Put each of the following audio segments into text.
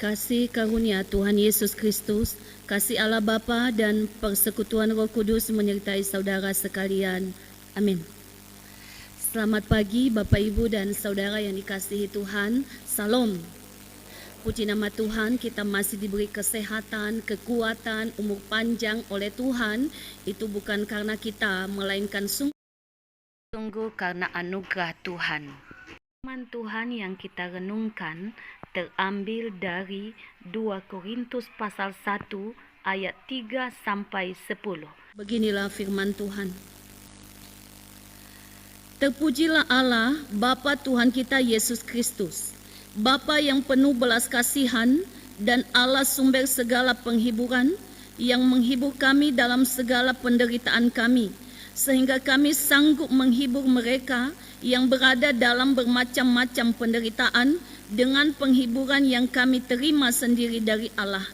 Kasih karunia Tuhan Yesus Kristus, kasih Allah Bapa dan persekutuan Roh Kudus menyertai saudara sekalian. Amin. Selamat pagi Bapak Ibu dan saudara yang dikasihi Tuhan. Salam. Puji nama Tuhan, kita masih diberi kesehatan, kekuatan, umur panjang oleh Tuhan. Itu bukan karena kita, melainkan sungguh karena anugerah Tuhan. Firman Tuhan yang kita renungkan terambil dari 2 Korintus pasal 1 ayat 3 sampai 10. Beginilah firman Tuhan. Terpujilah Allah, Bapa Tuhan kita Yesus Kristus, Bapa yang penuh belas kasihan dan Allah sumber segala penghiburan, yang menghibur kami dalam segala penderitaan kami, sehingga kami sanggup menghibur mereka yang berada dalam bermacam-macam penderitaan dengan penghiburan yang kami terima sendiri dari Allah.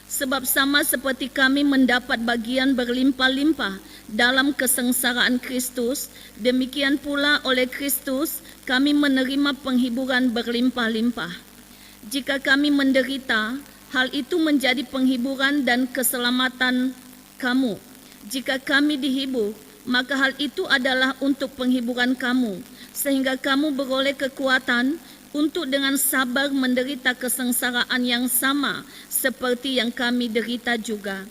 Sebab sama seperti kami mendapat bagian berlimpah-limpah dalam kesengsaraan Kristus, demikian pula oleh Kristus kami menerima penghiburan berlimpah-limpah. Jika kami menderita, hal itu menjadi penghiburan dan keselamatan kamu. Jika kami dihibur, maka hal itu adalah untuk penghiburan kamu, sehingga kamu beroleh kekuatan untuk dengan sabar menderita kesengsaraan yang sama seperti yang kami derita juga.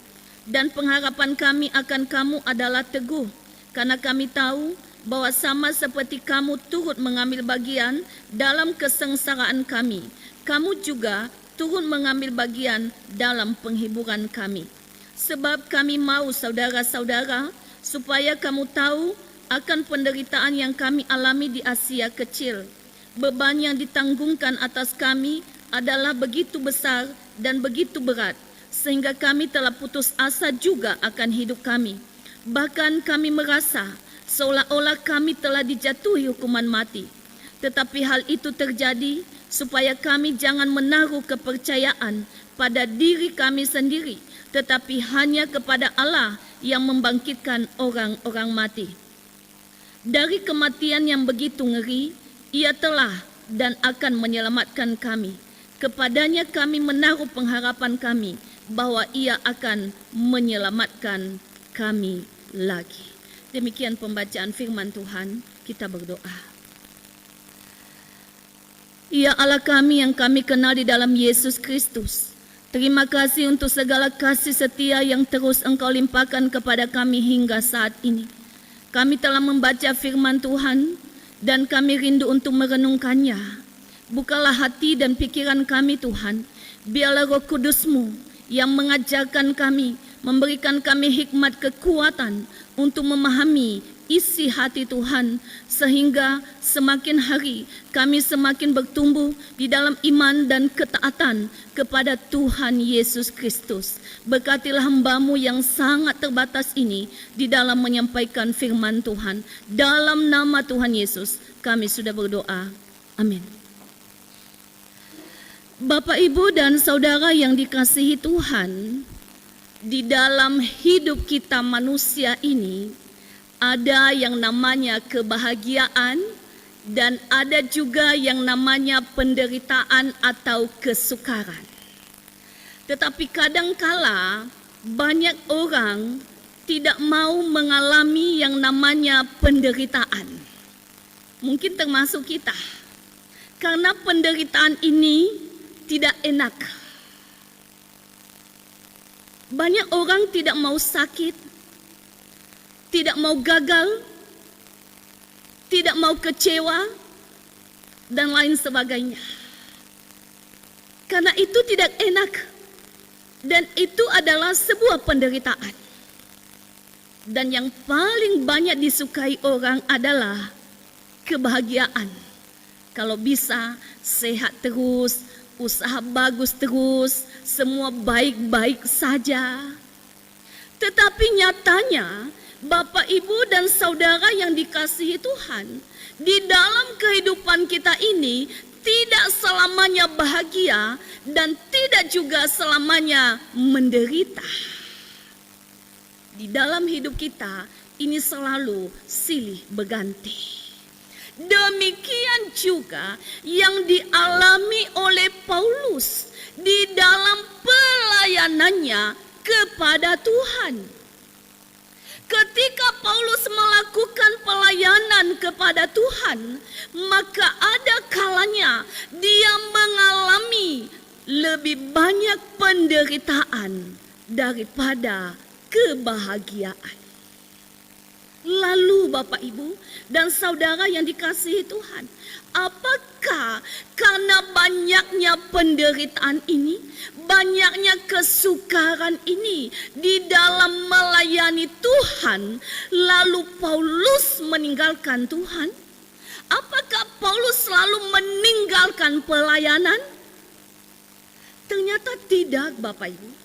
Dan pengharapan kami akan kamu adalah teguh, karena kami tahu bahwa sama seperti kamu turut mengambil bagian dalam kesengsaraan kami, kamu juga turut mengambil bagian dalam penghiburan kami. Sebab kami mau saudara-saudara, supaya kamu tahu akan penderitaan yang kami alami di Asia Kecil. Beban yang ditanggungkan atas kami adalah begitu besar dan begitu berat, sehingga kami telah putus asa juga akan hidup kami. Bahkan kami merasa seolah-olah kami telah dijatuhi hukuman mati. Tetapi hal itu terjadi supaya kami jangan menaruh kepercayaan pada diri kami sendiri, tetapi hanya kepada Allah yang membangkitkan orang-orang mati. Dari kematian yang begitu ngeri, Ia telah dan akan menyelamatkan kami. Kepadanya kami menaruh pengharapan kami bahwa Ia akan menyelamatkan kami lagi. Demikian pembacaan firman Tuhan, kita berdoa. Ya Allah kami yang kami kenal di dalam Yesus Kristus, terima kasih untuk segala kasih setia yang terus Engkau limpahkan kepada kami hingga saat ini. Kami telah membaca firman Tuhan dan kami rindu untuk merenungkannya. Bukalah hati dan pikiran kami Tuhan. Biarlah Roh Kudus-Mu yang mengajarkan kami, memberikan kami hikmat kekuatan untuk memahami isi hati Tuhan, sehingga semakin hari kami semakin bertumbuh di dalam iman dan ketaatan kepada Tuhan Yesus Kristus. Berkatilah hamba-Mu yang sangat terbatas ini di dalam menyampaikan firman Tuhan. Dalam nama Tuhan Yesus kami sudah berdoa. Amin. Bapak, Ibu, dan saudara yang dikasihi Tuhan, di dalam hidup kita manusia ini ada yang namanya kebahagiaan dan ada juga yang namanya penderitaan atau kesukaran. Tetapi kadangkala banyak orang tidak mau mengalami yang namanya penderitaan. Mungkin termasuk kita. Karena penderitaan ini tidak enak. Banyak orang tidak mau sakit, tidak mau gagal, tidak mau kecewa, dan lain sebagainya. Karena itu tidak enak, dan itu adalah sebuah penderitaan. Dan yang paling banyak disukai orang adalah kebahagiaan. Kalau bisa sehat terus, usaha bagus terus, semua baik-baik saja. Tetapi nyatanya, Bapak, Ibu, dan saudara yang dikasihi Tuhan, di dalam kehidupan kita ini tidak selamanya bahagia dan tidak juga selamanya menderita. Di dalam hidup kita ini selalu silih berganti. Demikian juga yang dialami oleh Paulus di dalam pelayanannya kepada Tuhan. Ketika Paulus melakukan pelayanan kepada Tuhan, maka ada kalanya dia mengalami lebih banyak penderitaan daripada kebahagiaan. Lalu Bapak Ibu dan saudara yang dikasihi Tuhan, apakah karena banyaknya penderitaan ini, banyaknya kesukaran ini di dalam melayani Tuhan, lalu Paulus meninggalkan Tuhan? Apakah Paulus selalu meninggalkan pelayanan? Ternyata tidak, Bapak Ibu.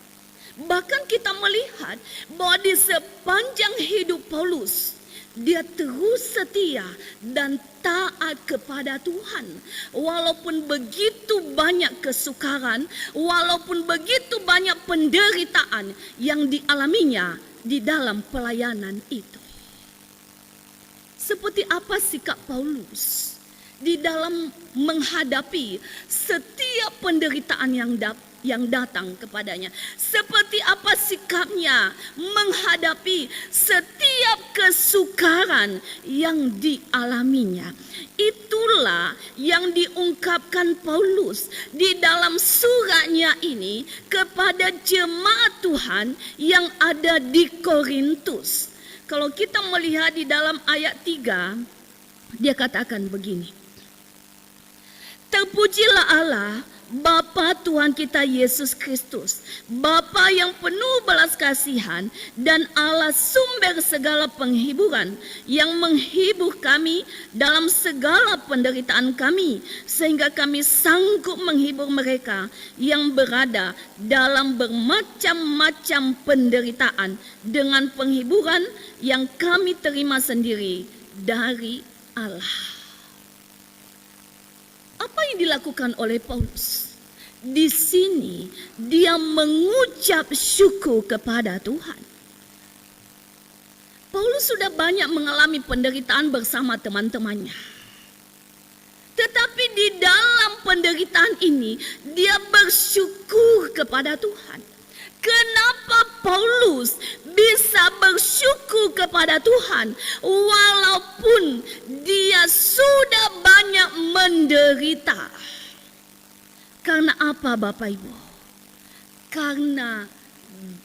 Bahkan kita melihat bahwa di sepanjang hidup Paulus, dia terus setia dan taat kepada Tuhan. Walaupun begitu banyak kesukaran, walaupun begitu banyak penderitaan yang dialaminya di dalam pelayanan itu. Seperti apa sikap Paulus di dalam menghadapi setiap penderitaan yang datang kepadanya? Seperti apa sikapnya menghadapi setiap kesukaran yang dialaminya? Itulah yang diungkapkan Paulus di dalam suratnya ini kepada jemaat Tuhan yang ada di Korintus. Kalau kita melihat di dalam ayat 3, dia katakan begini. Terpujilah Allah, Bapa Tuhan kita Yesus Kristus, Bapa yang penuh belas kasihan dan Allah sumber segala penghiburan, yang menghibur kami dalam segala penderitaan kami, sehingga kami sanggup menghibur mereka yang berada dalam bermacam-macam penderitaan dengan penghiburan yang kami terima sendiri dari Allah. Apa yang dilakukan oleh Paulus? Di sini dia mengucap syukur kepada Tuhan. Paulus sudah banyak mengalami penderitaan bersama teman-temannya. Tetapi di dalam penderitaan ini dia bersyukur kepada Tuhan. Kenapa Paulus bisa bersyukur kepada Tuhan walaupun dia sudah banyak menderita? Karena apa Bapak Ibu? Karena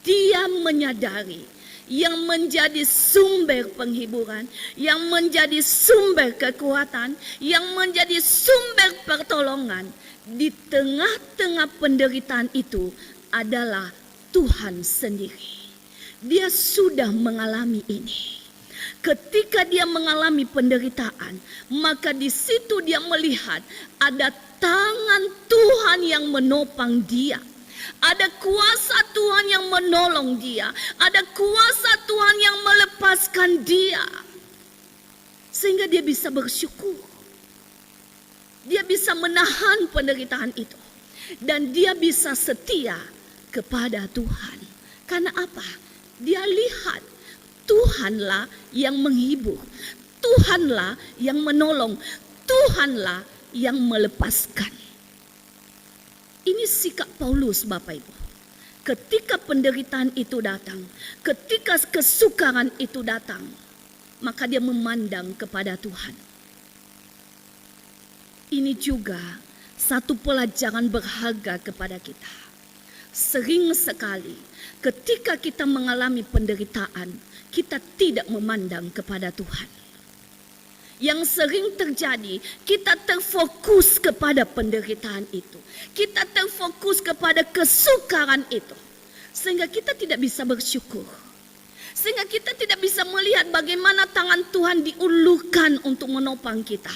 dia menyadari yang menjadi sumber penghiburan, yang menjadi sumber kekuatan, yang menjadi sumber pertolongan di tengah-tengah penderitaan itu adalah Tuhan sendiri. Dia sudah mengalami ini. Ketika dia mengalami penderitaan, maka di situ dia melihat ada tangan Tuhan yang menopang dia. Ada kuasa Tuhan yang menolong dia. Ada kuasa Tuhan yang melepaskan dia. Sehingga dia bisa bersyukur. Dia bisa menahan penderitaan itu. Dan dia bisa setia kepada Tuhan. Karena apa? Dia lihat Tuhanlah yang menghibur. Tuhanlah yang menolong. Tuhanlah yang melepaskan. Ini sikap Paulus Bapak Ibu. Ketika penderitaan itu datang, ketika kesukaran itu datang, maka dia memandang kepada Tuhan. Ini juga satu pelajaran berharga kepada kita. Sering sekali ketika kita mengalami penderitaan, kita tidak memandang kepada Tuhan. Yang sering terjadi, kita terfokus kepada penderitaan itu. Kita terfokus kepada kesukaran itu. Sehingga kita tidak bisa bersyukur. Sehingga kita tidak bisa melihat bagaimana tangan Tuhan diulurkan untuk menopang kita.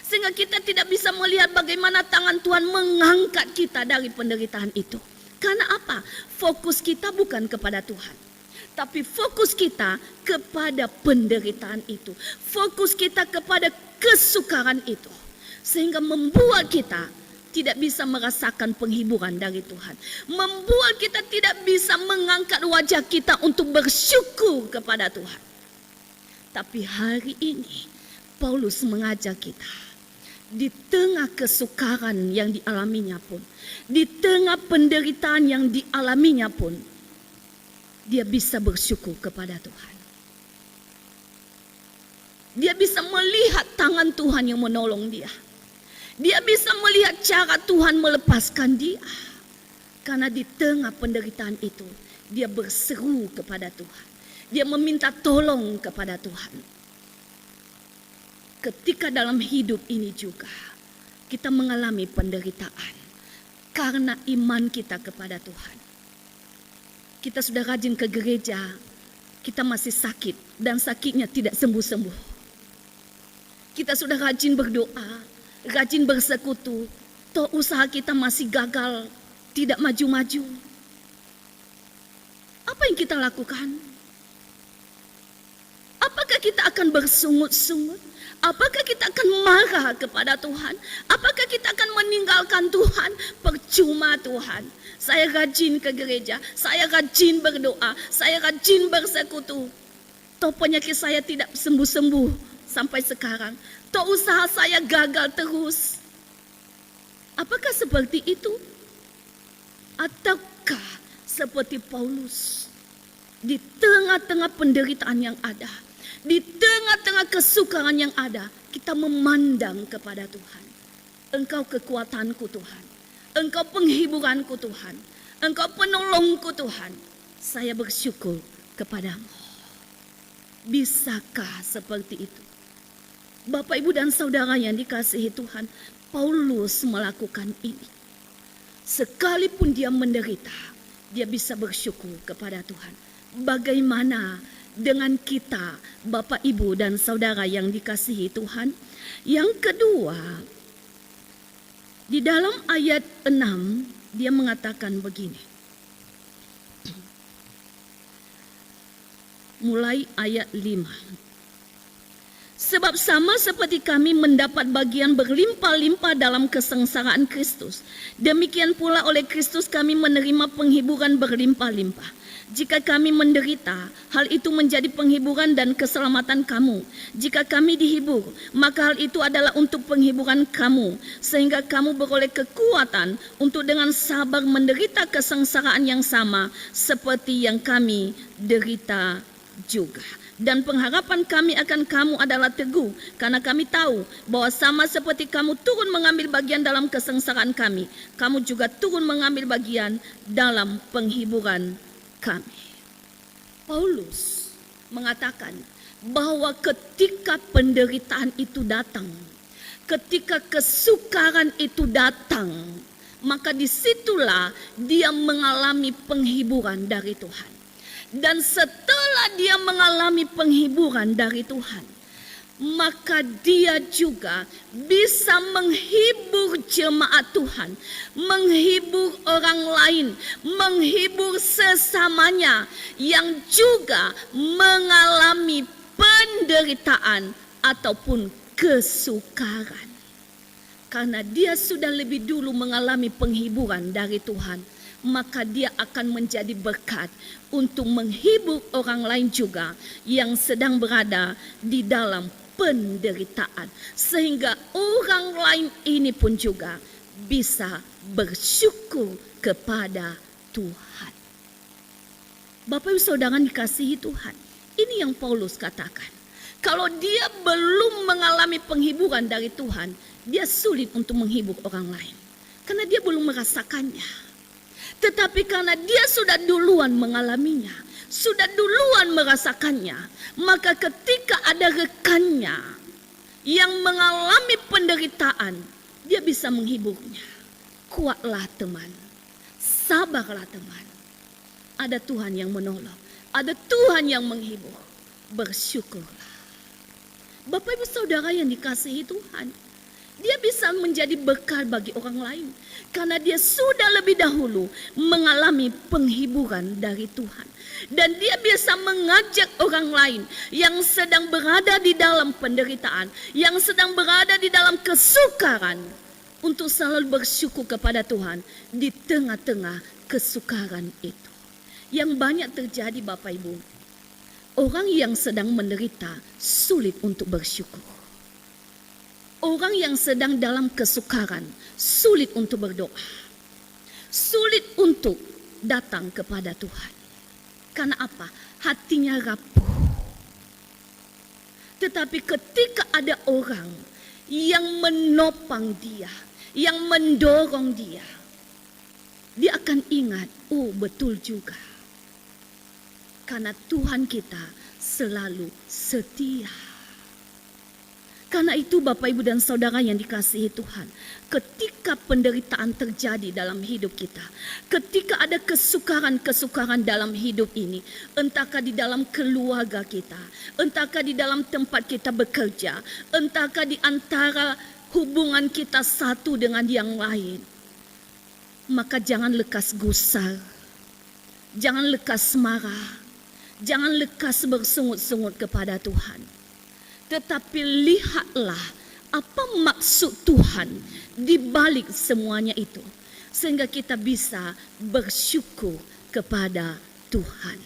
Sehingga kita tidak bisa melihat bagaimana tangan Tuhan mengangkat kita dari penderitaan itu. Karena apa? Fokus kita bukan kepada Tuhan. Tapi fokus kita kepada penderitaan itu. Fokus kita kepada kesukaran itu. Sehingga membuat kita tidak bisa merasakan penghiburan dari Tuhan. Membuat kita tidak bisa mengangkat wajah kita untuk bersyukur kepada Tuhan. Tapi hari ini Paulus mengajak kita. di tengah kesukaran yang dialaminya pun, di tengah penderitaan yang dialaminya pun, dia bisa bersyukur kepada Tuhan. Dia bisa melihat tangan Tuhan yang menolong dia. Dia bisa melihat cara Tuhan melepaskan dia. Karena di tengah penderitaan itu, dia berseru kepada Tuhan. Dia meminta tolong kepada Tuhan. Ketika dalam hidup ini juga, kita mengalami penderitaan. Karena iman kita kepada Tuhan. Kita sudah rajin ke gereja, kita masih sakit dan sakitnya tidak sembuh-sembuh. Kita sudah rajin berdoa, rajin bersekutu, toh usaha kita masih gagal, tidak maju-maju. Apa yang kita lakukan? Apakah kita akan bersungut-sungut? Apakah kita akan marah kepada Tuhan? Apakah kita akan meninggalkan Tuhan? Percuma Tuhan. Saya rajin ke gereja, saya rajin berdoa, saya rajin bersekutu. Toh penyakit saya tidak sembuh-sembuh sampai sekarang. Toh usaha saya gagal terus. Apakah seperti itu? Ataukah seperti Paulus, di tengah-tengah penderitaan yang ada, di tengah-tengah kesukaran yang ada, kita memandang kepada Tuhan. Engkau kekuatanku Tuhan, Engkau penghiburanku Tuhan, Engkau penolongku Tuhan. Saya bersyukur kepadamu. Bisakah seperti itu? Bapak, Ibu, dan saudara yang dikasihi Tuhan, Paulus melakukan ini. Sekalipun dia menderita, dia bisa bersyukur kepada Tuhan. Bagaimana dengan kita, Bapak, Ibu, dan saudara yang dikasihi Tuhan? Yang kedua, di dalam ayat 6, dia mengatakan begini. Mulai ayat 5. Sebab sama seperti kami mendapat bagian berlimpah-limpah dalam kesengsaraan Kristus, demikian pula oleh Kristus kami menerima penghiburan berlimpah-limpah. Jika kami menderita, hal itu menjadi penghiburan dan keselamatan kamu. Jika kami dihibur, maka hal itu adalah untuk penghiburan kamu, sehingga kamu beroleh kekuatan untuk dengan sabar menderita kesengsaraan yang sama seperti yang kami derita juga. Dan pengharapan kami akan kamu adalah teguh, karena kami tahu bahwa sama seperti kamu turun mengambil bagian dalam kesengsaraan kami, kamu juga turun mengambil bagian dalam penghiburan kami. Paulus mengatakan bahwa ketika penderitaan itu datang, ketika kesukaran itu datang, maka disitulah dia mengalami penghiburan dari Tuhan. Dan setelah dia mengalami penghiburan dari Tuhan, maka dia juga bisa menghibur jemaat Tuhan, menghibur orang lain, menghibur sesamanya yang juga mengalami penderitaan ataupun kesukaran. Karena dia sudah lebih dulu mengalami penghiburan dari Tuhan, maka dia akan menjadi berkat untuk menghibur orang lain juga yang sedang berada di dalam penderitaan. Sehingga orang lain ini pun juga bisa bersyukur kepada Tuhan. Bapak Ibu Saudara dikasihi Tuhan, ini yang Paulus katakan. Kalau dia belum mengalami penghiburan dari Tuhan, dia sulit untuk menghibur orang lain. Karena dia belum merasakannya. Tetapi karena dia sudah duluan mengalaminya, sudah duluan merasakannya, maka ketika ada rekannya yang mengalami penderitaan, dia bisa menghiburnya. Kuatlah teman, sabarlah teman. Ada Tuhan yang menolong, ada Tuhan yang menghibur. Bersyukurlah. Bapak Ibu Saudara yang dikasihi Tuhan, dia bisa menjadi berkat bagi orang lain. Karena dia sudah lebih dahulu mengalami penghiburan dari Tuhan. Dan dia bisa mengajak orang lain yang sedang berada di dalam penderitaan, yang sedang berada di dalam kesukaran, untuk selalu bersyukur kepada Tuhan di tengah-tengah kesukaran itu. Yang banyak terjadi Bapak Ibu, orang yang sedang menderita sulit untuk bersyukur. Orang yang sedang dalam kesukaran sulit untuk berdoa, sulit untuk datang kepada Tuhan. Karena apa? Hatinya rapuh. Tetapi ketika ada orang yang menopang dia, yang mendorong dia, dia akan ingat, oh betul juga. Karena Tuhan kita selalu setia. Karena itu Bapak, Ibu, dan Saudara yang dikasihi Tuhan, ketika penderitaan terjadi dalam hidup kita, ketika ada kesukaran-kesukaran dalam hidup ini, entahkah di dalam keluarga kita, entahkah di dalam tempat kita bekerja, entahkah di antara hubungan kita satu dengan yang lain, maka jangan lekas gusar, jangan lekas marah, jangan lekas bersungut-sungut kepada Tuhan. Tetapi lihatlah apa maksud Tuhan di balik semuanya itu, sehingga kita bisa bersyukur kepada Tuhan.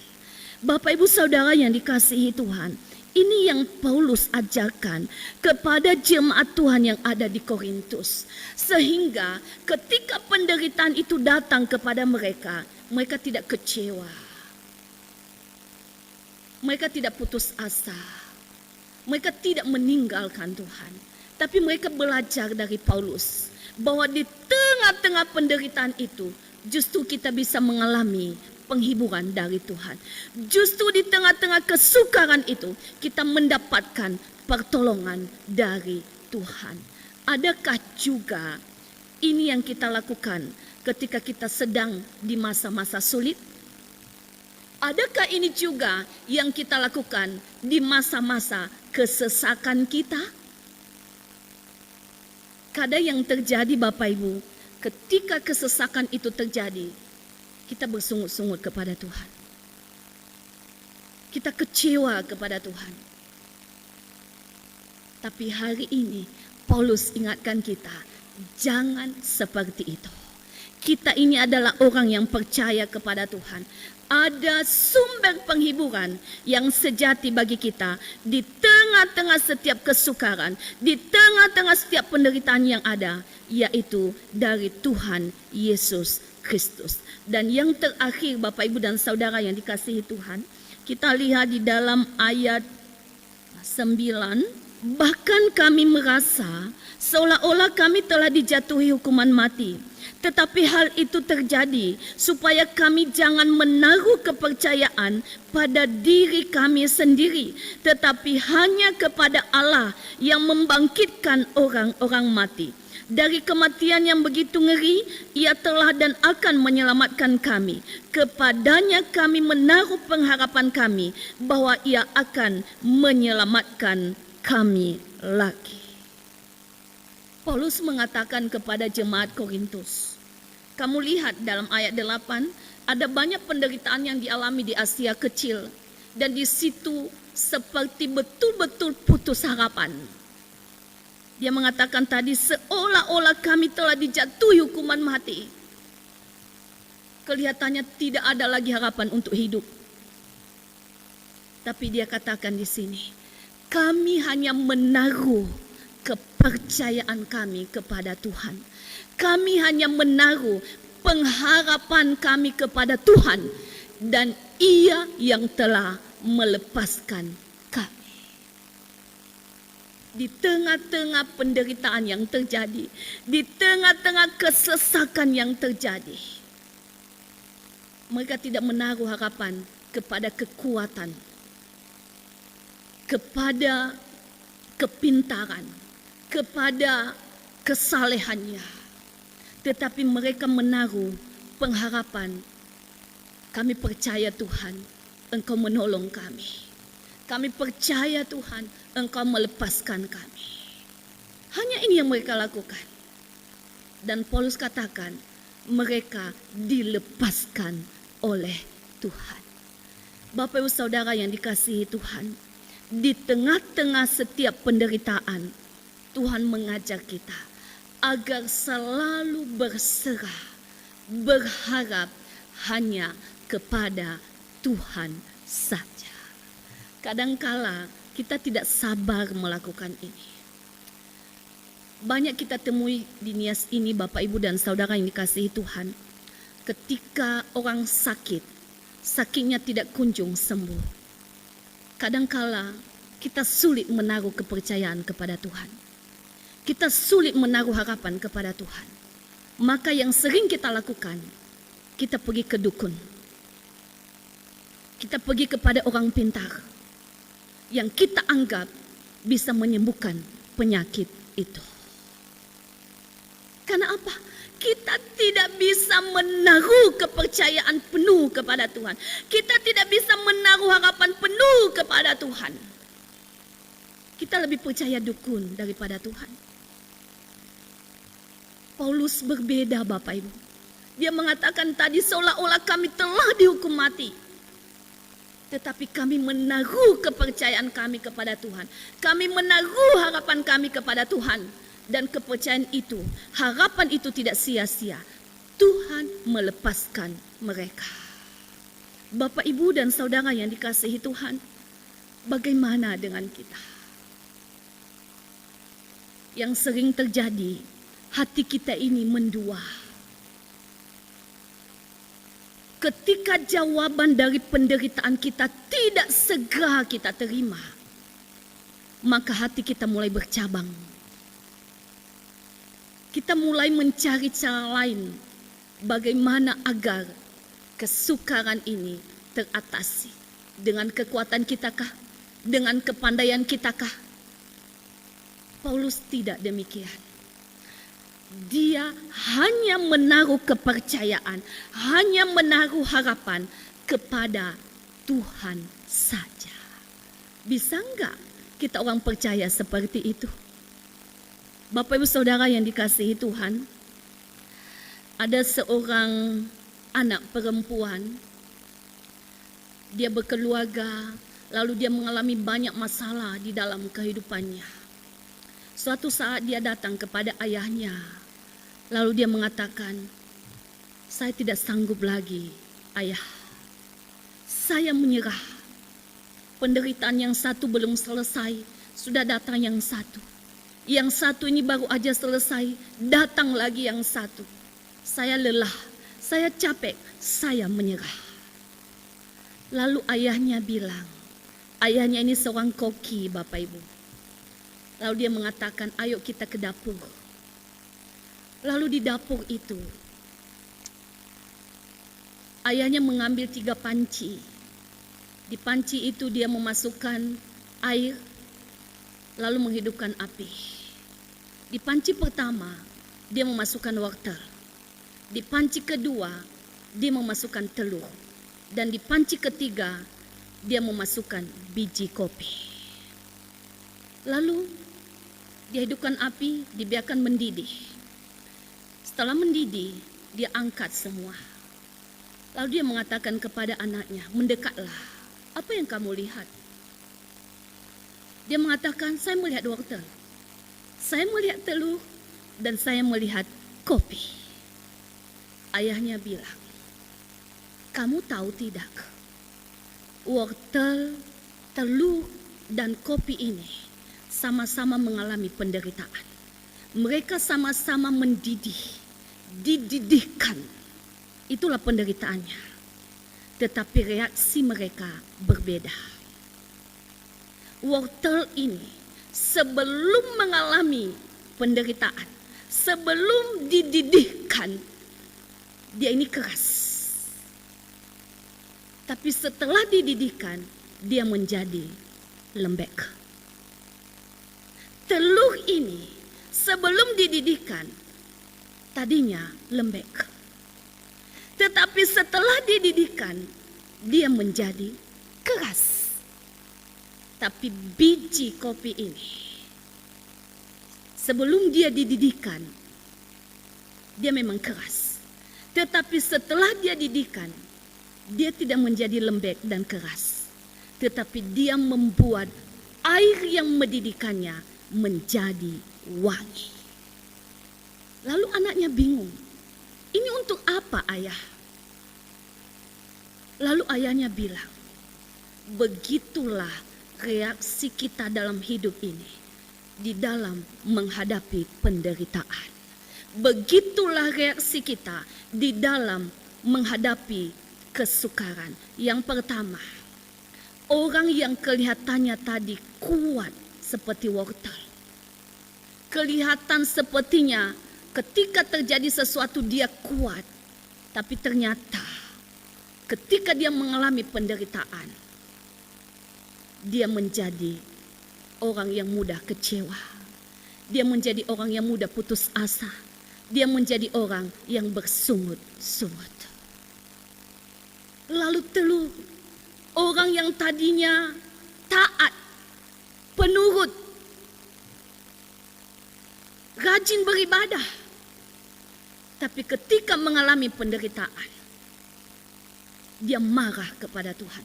Bapak, Ibu, Saudara yang dikasihi Tuhan, ini yang Paulus ajarkan kepada jemaat Tuhan yang ada di Korintus, sehingga ketika penderitaan itu datang kepada mereka, mereka tidak kecewa, mereka tidak putus asa. Mereka tidak meninggalkan Tuhan, tapi mereka belajar dari Paulus bahwa di tengah-tengah penderitaan itu justru kita bisa mengalami penghiburan dari Tuhan. Justru di tengah-tengah kesukaran itu kita mendapatkan pertolongan dari Tuhan. Adakah juga ini yang kita lakukan ketika kita sedang di masa-masa sulit? Adakah ini juga yang kita lakukan di masa-masa kesesakan kita? Kadang yang terjadi Bapak Ibu, ketika kesesakan itu terjadi, kita bersungut-sungut kepada Tuhan. Kita kecewa kepada Tuhan. Tapi hari ini Paulus ingatkan kita, jangan seperti itu. Kita ini adalah orang yang percaya kepada Tuhan. Ada sumber penghiburan yang sejati bagi kita di tengah-tengah setiap kesukaran, di tengah-tengah setiap penderitaan yang ada, yaitu dari Tuhan Yesus Kristus. Dan yang terakhir Bapak, Ibu, dan Saudara yang dikasihi Tuhan, kita lihat di dalam ayat 9, bahkan kami merasa seolah-olah kami telah dijatuhi hukuman mati. Tetapi hal itu terjadi supaya kami jangan menaruh kepercayaan pada diri kami sendiri, tetapi hanya kepada Allah yang membangkitkan orang-orang mati. Dari kematian yang begitu ngeri, Ia telah dan akan menyelamatkan kami. Kepadanya kami menaruh pengharapan kami bahwa Ia akan menyelamatkan kami lagi. Paulus mengatakan kepada jemaat Korintus, kamu lihat dalam ayat 8, ada banyak penderitaan yang dialami di Asia Kecil. Dan di situ seperti betul-betul putus harapan. Dia mengatakan tadi, seolah-olah kami telah dijatuhi hukuman mati. Kelihatannya tidak ada lagi harapan untuk hidup. Tapi dia katakan di sini, kami hanya menaruh kepercayaan kami kepada Tuhan. Kami hanya menaruh pengharapan kami kepada Tuhan, dan Ia yang telah melepaskan kami. Di tengah-tengah penderitaan yang terjadi, di tengah-tengah kesesakan yang terjadi, mereka tidak menaruh harapan kepada kekuatan, kepada kepintaran, kepada kesalehannya, tetapi mereka menaruh pengharapan, kami percaya Tuhan, Engkau menolong kami. Kami percaya Tuhan, Engkau melepaskan kami. Hanya ini yang mereka lakukan. Dan Paulus katakan, mereka dilepaskan oleh Tuhan. Bapak, Ibu, Saudara yang dikasihi Tuhan, di tengah-tengah setiap penderitaan, Tuhan mengajak kita agar selalu berserah, berharap hanya kepada Tuhan saja. Kadangkala kita tidak sabar melakukan ini. Banyak kita temui di Nias ini, Bapak Ibu dan Saudara yang dikasihi Tuhan. Ketika orang sakit, sakitnya tidak kunjung sembuh. Kadangkala kita sulit menaruh kepercayaan kepada Tuhan. Kita sulit menaruh harapan kepada Tuhan. Maka yang sering kita lakukan, kita pergi ke dukun. Kita pergi kepada orang pintar yang kita anggap bisa menyembuhkan penyakit itu. Karena apa? Kita tidak bisa menaruh kepercayaan penuh kepada Tuhan. Kita tidak bisa menaruh harapan penuh kepada Tuhan. Kita lebih percaya dukun daripada Tuhan. Paulus berbeda, Bapak Ibu. Dia mengatakan tadi seolah-olah kami telah dihukum mati. Tetapi kami menaruh kepercayaan kami kepada Tuhan. Kami menaruh harapan kami kepada Tuhan. Dan kepercayaan itu, harapan itu tidak sia-sia. Tuhan melepaskan mereka. Bapak, Ibu, dan Saudara yang dikasihi Tuhan, bagaimana dengan kita? Yang sering terjadi, hati kita ini mendua. Ketika jawaban dari penderitaan kita tidak segera kita terima, maka hati kita mulai bercabang. Kita mulai mencari cara lain bagaimana agar kesukaran ini teratasi. Dengan kekuatan kita kah? Dengan kepandaian kita kah? Paulus tidak demikian. Dia hanya menaruh kepercayaan, hanya menaruh harapan kepada Tuhan saja. Bisa enggak kita orang percaya seperti itu? Bapak Ibu Saudara yang dikasihi Tuhan, ada seorang anak perempuan, dia berkeluarga, lalu dia mengalami banyak masalah di dalam kehidupannya. Suatu saat dia datang kepada ayahnya, lalu dia mengatakan, saya tidak sanggup lagi, ayah. Saya menyerah. Penderitaan yang satu belum selesai, sudah datang yang satu. Yang satu ini baru aja selesai, datang lagi yang satu. Saya lelah, saya capek, saya menyerah. Lalu ayahnya bilang, ayahnya ini seorang koki, Bapak Ibu. Lalu dia mengatakan, ayo kita ke dapur. Lalu di dapur itu, ayahnya mengambil 3 panci. Di panci itu dia memasukkan air, lalu menghidupkan api. Di panci pertama, dia memasukkan wortel. Di panci kedua, dia memasukkan telur. Dan di panci ketiga, dia memasukkan biji kopi. Lalu, dia hidupkan api, dibiarkan mendidih. Setelah mendidih, dia angkat semua. Lalu dia mengatakan kepada anaknya, mendekatlah. Apa yang kamu lihat? Dia mengatakan, saya melihat wortel, saya melihat telur, dan saya melihat kopi. Ayahnya bilang, kamu tahu tidak, wortel, telur, dan kopi ini sama-sama mengalami penderitaan. Mereka sama-sama mendidih, dididihkan. Itulah penderitaannya. Tetapi reaksi mereka berbeda. Wortel ini sebelum mengalami penderitaan, sebelum dididihkan, dia ini keras. Tapi setelah dididihkan, dia menjadi lembek. Telur ini sebelum dididihkan, tadinya lembek. Tetapi setelah dididihkan, dia menjadi keras. Tapi biji kopi ini, sebelum dia dididihkan, dia memang keras. Tetapi setelah dia dididihkan, dia tidak menjadi lembek dan keras. Tetapi dia membuat air yang mendidihkannya menjadi wangi. Lalu anaknya bingung, ini untuk apa ayah? Lalu ayahnya bilang, begitulah reaksi kita dalam hidup ini. di dalam menghadapi penderitaan. Begitulah reaksi kita di dalam menghadapi kesukaran. Yang pertama, orang yang kelihatannya tadi kuat seperti wortel. Kelihatan sepertinya ketika terjadi sesuatu dia kuat. Tapi ternyata ketika dia mengalami penderitaan, dia menjadi orang yang mudah kecewa. Dia menjadi orang yang mudah putus asa. Dia menjadi orang yang bersungut-sungut. Lalu telur, orang yang tadinya taat, penurut, rajin beribadah, tapi ketika mengalami penderitaan, dia marah kepada Tuhan.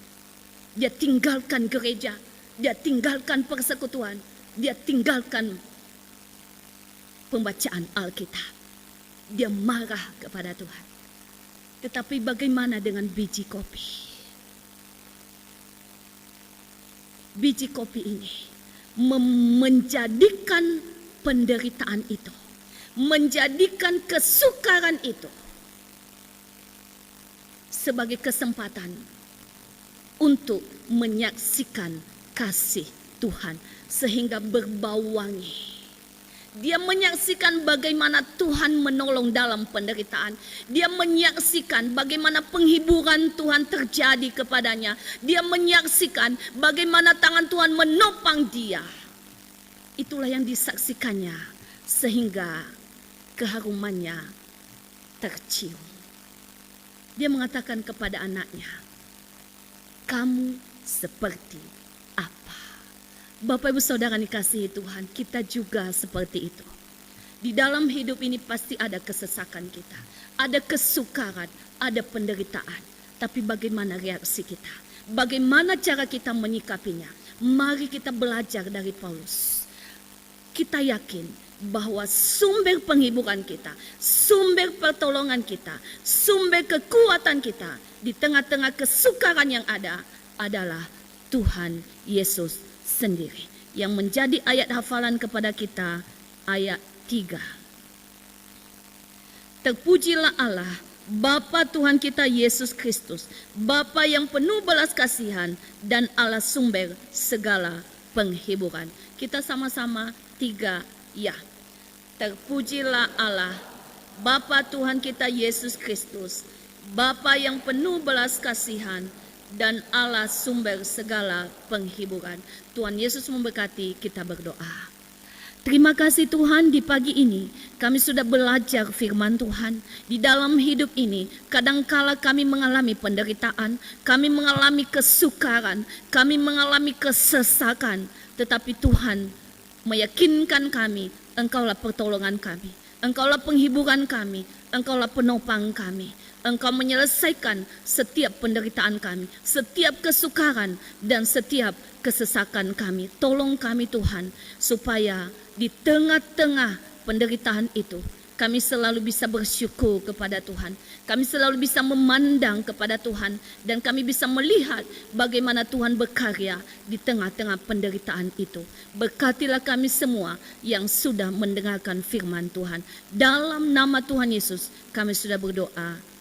Dia tinggalkan gereja, dia tinggalkan persekutuan, dia tinggalkan pembacaan Alkitab. Dia marah kepada Tuhan. Tetapi bagaimana dengan biji kopi? Biji kopi ini menjadikan penderitaan itu, menjadikan kesukaran itu sebagai kesempatan untuk menyaksikan kasih Tuhan sehingga berbau wangi. Dia menyaksikan bagaimana Tuhan menolong dalam penderitaan. Dia menyaksikan bagaimana penghiburan Tuhan terjadi kepadanya. Dia menyaksikan bagaimana tangan Tuhan menopang dia. Itulah yang disaksikannya sehingga keharumannya tercium. Dia mengatakan kepada anaknya, "Kamu seperti apa?" Bapak Ibu Saudara dikasihi Tuhan, kita juga seperti itu. Di dalam hidup ini pasti ada kesesakan kita, ada kesukaran, ada penderitaan. Tapi bagaimana reaksi kita? Bagaimana cara kita menyikapinya? Mari kita belajar dari Paulus. Kita yakin bahwa sumber penghiburan kita, sumber pertolongan kita, sumber kekuatan kita di tengah-tengah kesukaran yang ada adalah Tuhan Yesus sendiri. Yang menjadi ayat hafalan kepada kita ayat 3. Terpujilah Allah, Bapa Tuhan kita Yesus Kristus, Bapa yang penuh belas kasihan dan Allah sumber segala penghiburan. Kita sama-sama 3 ya. Terpujilah Allah, Bapa Tuhan kita Yesus Kristus, Bapa yang penuh belas kasihan dan Allah sumber segala penghiburan. Tuhan Yesus memberkati, kita berdoa. Terima kasih Tuhan, di pagi ini kami sudah belajar firman Tuhan. Di dalam hidup ini kadangkala kami mengalami penderitaan, kami mengalami kesukaran, kami mengalami kesesakan. Tetapi Tuhan meyakinkan kami, Engkaulah pertolongan kami, Engkaulah penghiburan kami, Engkaulah penopang kami. Engkau menyelesaikan setiap penderitaan kami, setiap kesukaran dan setiap kesesakan kami. Tolong kami Tuhan, supaya di tengah-tengah penderitaan itu kami selalu bisa bersyukur kepada Tuhan. Kami selalu bisa memandang kepada Tuhan dan kami bisa melihat bagaimana Tuhan berkarya di tengah-tengah penderitaan itu. Berkatilah kami semua yang sudah mendengarkan firman Tuhan. Dalam nama Tuhan Yesus kami sudah berdoa.